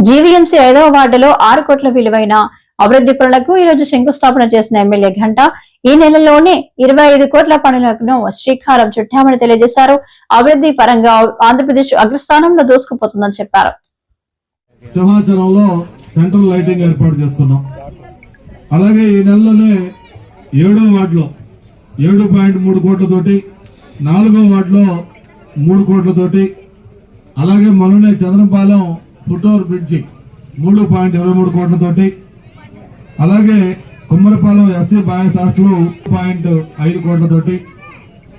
GVMC 5వ వార్డులో 6 కోట్ల విలువైన అభివృద్ధి పనులకు ఈ రోజు శంకుస్థాపన చేసిన ఎమ్మెల్యే ఘంట ఈ నెలలోనే 25 కోట్ల పనులకు శ్రీకారం చుట్టామని తెలియజేశారు. అభివృద్ధి పరంగా ఆంధ్రప్రదేశ్ అగ్రస్థానంలో దూసుకుపోతుందని చెప్పారు. సింహాచలంలో సెంట్రల్ లైటింగ్ ఏర్పాటు చేసుకున్నాం. అలాగే ఈ నెలలోనే 7వ వార్డులో 7.3 కోట్లతోటి, 4వ వార్డులో 3 కోట్లతోటి, అలాగే మొన్ననే చంద్రపాలెం ఫుట్ఓవర్ బ్రిడ్జి 3.23 కోట్లతోటి, అలాగే కుమ్మరపాలెం ఎస్సీ బాయ్స్ హాస్టల్ 5 కోట్లతోటి.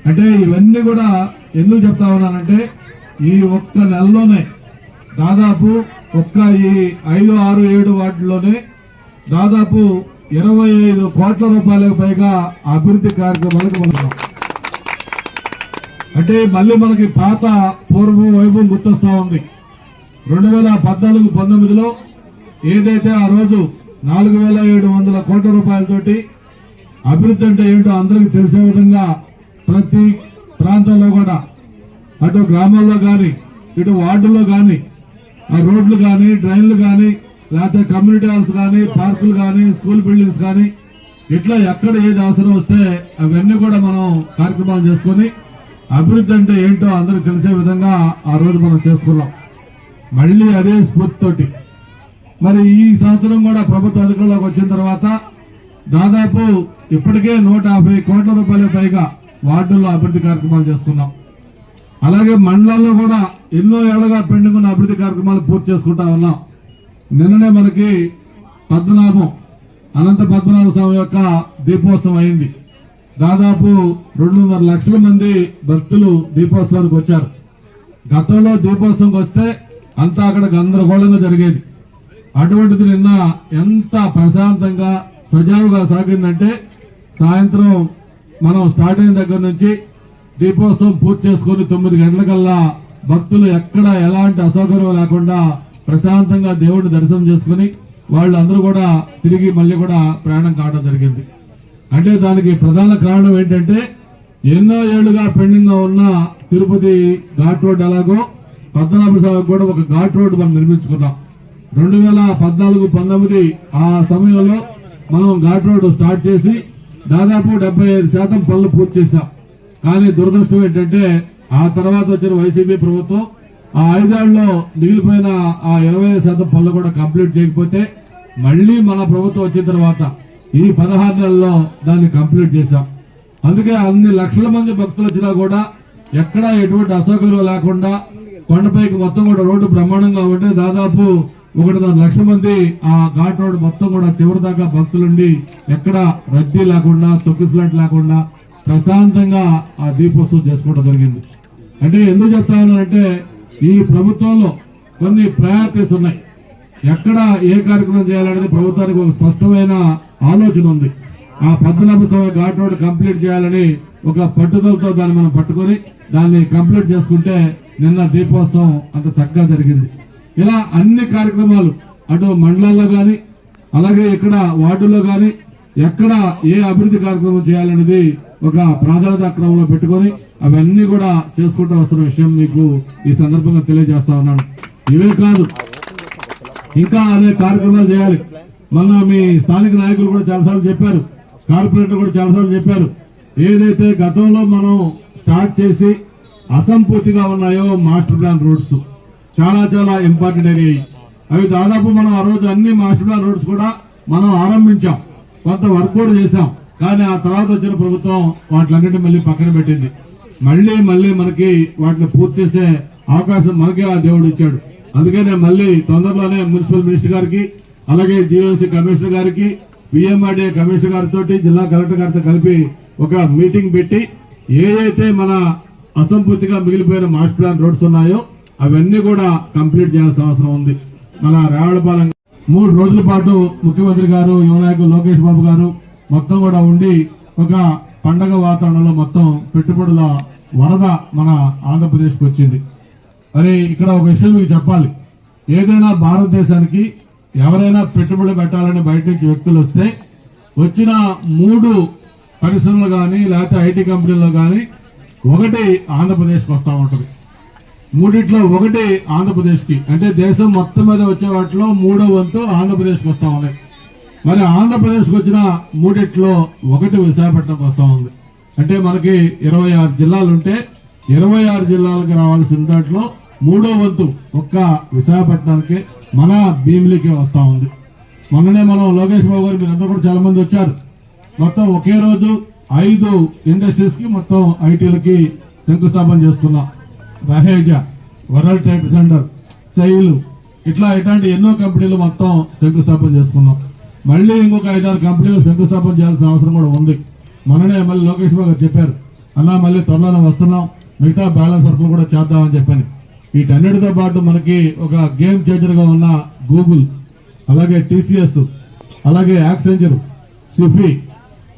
అంటే ఇవన్నీ కూడా ఎందుకు చెప్తా ఉన్నానంటే ఈ ఒక్క నెలలోనే దాదాపు ఈ 5, 6, 7 వార్డుల్లోనే దాదాపు 25 కోట్ల రూపాయలకు పైగా అభివృద్ధి కార్యక్రమాలకు మనం అంటే మళ్ళీ మనకి పాత పూర్వం వైభవం గుర్తొస్తా ఉంది. 2014-19లో ఏదైతే ఆ రోజు 4,700 కోట్ల రూపాయలతోటి అభివృద్ధి అంటే ఏంటో అందరికి తెలిసే విధంగా ప్రతి ప్రాంతంలో కూడా అటు గ్రామాల్లో కానీ ఇటు వార్డుల్లో కానీ ఆ రోడ్లు కానీ డ్రైన్లు కానీ లేకపోతే కమ్యూనిటీ హాల్స్ కానీ పార్కులు కానీ స్కూల్ బిల్డింగ్స్ కానీ ఇట్లా ఎక్కడ ఏది అవసరం వస్తే అవన్నీ కూడా మనం కార్యక్రమాలు చేసుకుని అభివృద్ధి అంటే ఏంటో అందరికి తెలిసే విధంగా ఆ రోజు మనం చేసుకున్నాం. మళ్ళీ అదే స్ఫూర్తితోటి మరి ఈ సంవత్సరం కూడా ప్రభుత్వ అధికారంలోకి వచ్చిన తర్వాత దాదాపు ఇప్పటికే 150 కోట్ల రూపాయల పైగా వార్డుల్లో అభివృద్ధి కార్యక్రమాలు చేసుకున్నాం. అలాగే మండలాల్లో కూడా ఎన్నో ఏళ్లుగా పెండింగ్ ఉన్న అభివృద్ధి కార్యక్రమాలు పూర్తి చేసుకుంటా ఉన్నాం. నిన్ననే మనకి అనంత పద్మనాభ స్వామి యొక్క దీపోత్సవం అయింది. దాదాపు 2.5 లక్షల మంది భక్తులు దీపోత్సవానికి వచ్చారు. గతంలో దీపోత్సవంకి వస్తే అంతా అక్కడ గందరగోళంగా జరిగేది. అటువంటిది నిన్న ఎంత ప్రశాంతంగా సజావుగా సాగిందంటే సాయంత్రం మనం స్టార్ట్ అయిన దగ్గర నుంచి దీపోత్సవం పూర్తి చేసుకుని 9 గంటలకల్లా భక్తులు ఎక్కడ ఎలాంటి అసౌకర్యం లేకుండా ప్రశాంతంగా దేవుడిని దర్శనం చేసుకుని వాళ్ళందరూ కూడా తిరిగి మళ్ళీ కూడా ప్రయాణం కావడం జరిగింది. అంటే దానికి ప్రధాన కారణం ఏంటంటే ఎన్నో ఏళ్లుగా పెండింగ్ గా ఉన్న తిరుపతి ఘాట్ రోడ్ ఎలాగో పద్మనాభ స్వామికి కూడా ఒక ఘాట్ రోడ్ మనం నిర్మించుకున్నాం. 2014-19 ఆ సమయంలో మనం ఘాట్ రోడ్ స్టార్ట్ చేసి దాదాపు 75% పనులు పూర్తి చేశాం. కానీ దురదృష్టం ఏంటంటే ఆ తర్వాత వచ్చిన వైసీపీ ప్రభుత్వం ఆ 5 ఏళ్లలో మిగిలిపోయిన ఆ 25% పనులు కూడా కంప్లీట్ చేయకపోతే మళ్లీ మన ప్రభుత్వం వచ్చిన తర్వాత ఈ 16 నెలల్లో దాన్ని కంప్లీట్ చేశాం. అందుకే అన్ని లక్షల మంది భక్తులు వచ్చినా కూడా ఎక్కడా ఎటువంటి అసౌకర్యం లేకుండా కొండపైకి మొత్తం కూడా రోడ్డు బ్రహ్మాండంగా ఉంటే దాదాపు 1.5 లక్షల మంది ఆ ఘాట్ రోడ్డు మొత్తం కూడా చివరి దాకా భక్తులుండి ఎక్కడ రద్దీ లేకుండా తొక్కిసలాట లేకుండా ప్రశాంతంగా ఆ దీపోత్సవం చేసుకోవడం జరిగింది. అంటే ఎందుకు చెప్తా ఉన్నానంటే ఈ ప్రభుత్వంలో కొన్ని ప్రయారిటీస్ ఉన్నాయి. ఎక్కడ ఏ కార్యక్రమం చేయాలనేది ప్రభుత్వానికి ఒక స్పష్టమైన ఆలోచన ఉంది. ఆ పద్మనాభ స్వామి ఘాట్ రోడ్ కంప్లీట్ చేయాలని ఒక పట్టుదలతో దాన్ని మనం పట్టుకొని దాన్ని కంప్లీట్ చేసుకుంటే నిన్న దీపోత్సవం అంత చక్కగా జరిగింది. ఇలా అన్ని కార్యక్రమాలు అటు మండలాల్లో గాని అలాగే ఇక్కడ వార్డుల్లో గాని ఎక్కడ ఏ అభివృద్ధి కార్యక్రమం చేయాలనేది ఒక ప్రాధాన్యత క్రమంలో పెట్టుకొని అవన్నీ కూడా చేసుకుంటూ వస్తున్న విషయం మీకు ఈ సందర్భంగా తెలియజేస్తా ఉన్నాను. ఇవే కాదు ఇంకా అనే కార్యక్రమాలు చేయాలి. మొన్న మీ స్థానిక నాయకులు కూడా చాలాసార్లు చెప్పారు, కార్పొరేటర్ కూడా చాలాసార్లు చెప్పారు. ఏదైతే గతంలో మనం స్టార్ట్ చేసి అసంపూర్తిగా ఉన్నాయో మాస్టర్ ప్లాన్ రోడ్స్ చాలా చాలా ఇంపార్టెంట్ అయ్యాయి. అవి దాదాపు మనం ఆ రోజు అన్ని మాస్టర్ ప్లాన్ రోడ్స్ కూడా మనం ఆరంభించాం, కొంత వర్క్ కూడా చేశాం. కానీ ఆ తర్వాత వచ్చిన ప్రభుత్వం వాటిలన్నింటినీ మళ్ళీ పక్కన పెట్టింది. మళ్ళీ మనకి వాటిని పూర్తి చేసే అవకాశం మనకే ఆ దేవుడు ఇచ్చాడు. అందుకే నేను మళ్ళీ తొందరలోనే మున్సిపల్ మినిస్టర్ గారికి అలాగే జీవీఎంసీ కమిషనర్ గారికి పిఎంఆర్డీఏ కమిషనర్ గారితో జిల్లా కలెక్టర్ గారితో కలిపి ఒక మీటింగ్ పెట్టి ఏదైతే మన అసంపూర్తిగా మిగిలిపోయిన మాస్టర్ ప్లాన్ రోడ్స్ ఉన్నాయో అవన్నీ కూడా కంప్లీట్ చేయాల్సిన అవసరం ఉంది. మన రావులపాలెం 3 రోజుల పాటు ముఖ్యమంత్రి గారు యువ నాయకులు లోకేష్ బాబు గారు మొత్తం కూడా ఉండి ఒక పండగ వాతావరణంలో మొత్తం పెట్టుబడుల వరద మన ఆంధ్రప్రదేశ్కి వచ్చింది. మరి ఇక్కడ ఒక విషయం మీకు చెప్పాలి. ఏదైనా భారతదేశానికి ఎవరైనా పెట్టుబడి పెట్టాలని బయట నుంచి వ్యక్తులు వస్తే వచ్చిన 3 పరిశ్రమలు కానీ లేకపోతే ఐటీ కంపెనీల్లో కానీ ఒకటి ఆంధ్రప్రదేశ్కి వస్తూ ఉంటుంది. మూడిట్లో ఒకటి ఆంధ్రప్రదేశ్కి, అంటే దేశం మొత్తం మీద వచ్చే వాటిలో 3వ వంతు ఆంధ్రప్రదేశ్కి వస్తా ఉన్నాయి. మరి ఆంధ్రప్రదేశ్కి వచ్చిన మూడిట్లో ఒకటి విశాఖపట్నంకి వస్తా ఉంది. అంటే మనకి 26 జిల్లాలు ఉంటే 26 జిల్లాలకు రావాల్సిన దాంట్లో 3వ వంతు ఒక్క విశాఖపట్నానికి మన భీమిలికి వస్తా ఉంది. మొన్ననే మనం లోకేష్ బాబు గారు మీరందరూ కూడా చాలా మంది వచ్చారు. మొత్తం ఒకే రోజు 5 ఇండస్ట్రీస్ కి మొత్తం ఐటీలకి శంకుస్థాపన చేసుకున్నాం. Raheja, world trade centre, SAIL, ఇట్లాంటి ఎన్నో కంపెనీలు మొత్తం శంకుస్థాపన చేసుకున్నాం. మళ్ళీ ఇంకొక 5-6 కంపెనీలు శంకుస్థాపన చేయాల్సిన అవసరం కూడా ఉంది. మొన్ననే మళ్ళీ లోకేష్ బాబు గారు చెప్పారు, అన్నా మళ్ళీ త్వరలోనే వస్తున్నాం, మిగతా బ్యాలెన్స్ వర్క్లు కూడా చేద్దామని చెప్పని. వీటన్నిటితో పాటు మనకి ఒక గేమ్ చేంజర్ గా ఉన్న గూగుల్, అలాగే టీసీఎస్, అలాగే యాక్సెంచర్, సిఫీ,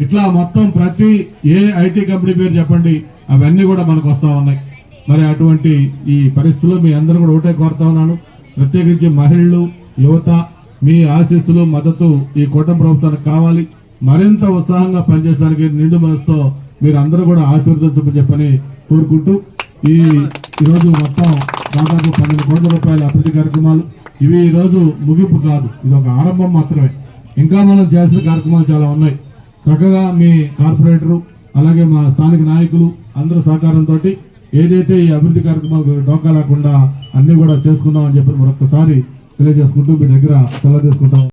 ఇట్లా మొత్తం ప్రతి ఏ ఐటీ కంపెనీ పేరు చెప్పండి అవన్నీ కూడా మనకు వస్తా ఉన్నాయి. మరి అటువంటి ఈ పరిస్థితుల్లో మీ అందరూ కూడా ఒకటే కోరుతా ఉన్నాను, ప్రత్యేకించి మహిళలు, యువత, మీ ఆశీస్సులు, మద్దతు ఈ కూటమి ప్రభుత్వానికి కావాలి. మరింత ఉత్సాహంగా పనిచేయడానికి నిండు మనసుతో మీరు అందరూ కూడా ఆశీర్వదించమని చెప్పని కోరుకుంటూ ఈరోజు మొత్తం దాదాపు 12 కోట్ల రూపాయల అభివృద్ధి కార్యక్రమాలు ఇవి ఈ రోజు ముగింపు కాదు, ఇది ఒక ఆరంభం మాత్రమే. ఇంకా మనం చేసిన కార్యక్రమాలు చాలా ఉన్నాయి. చక్కగా మీ కార్పొరేటరు అలాగే మా స్థానిక నాయకులు అందరూ సహకారంతో ఏదైతే ఈ అభివృద్ధి కార్యక్రమాలు డోకా లేకుండా అన్ని కూడా చేసుకుందాం అని చెప్పి మరొకసారి తెలియజేసుకుంటూ మీ దగ్గర సెలవు తీసుకుంటాం.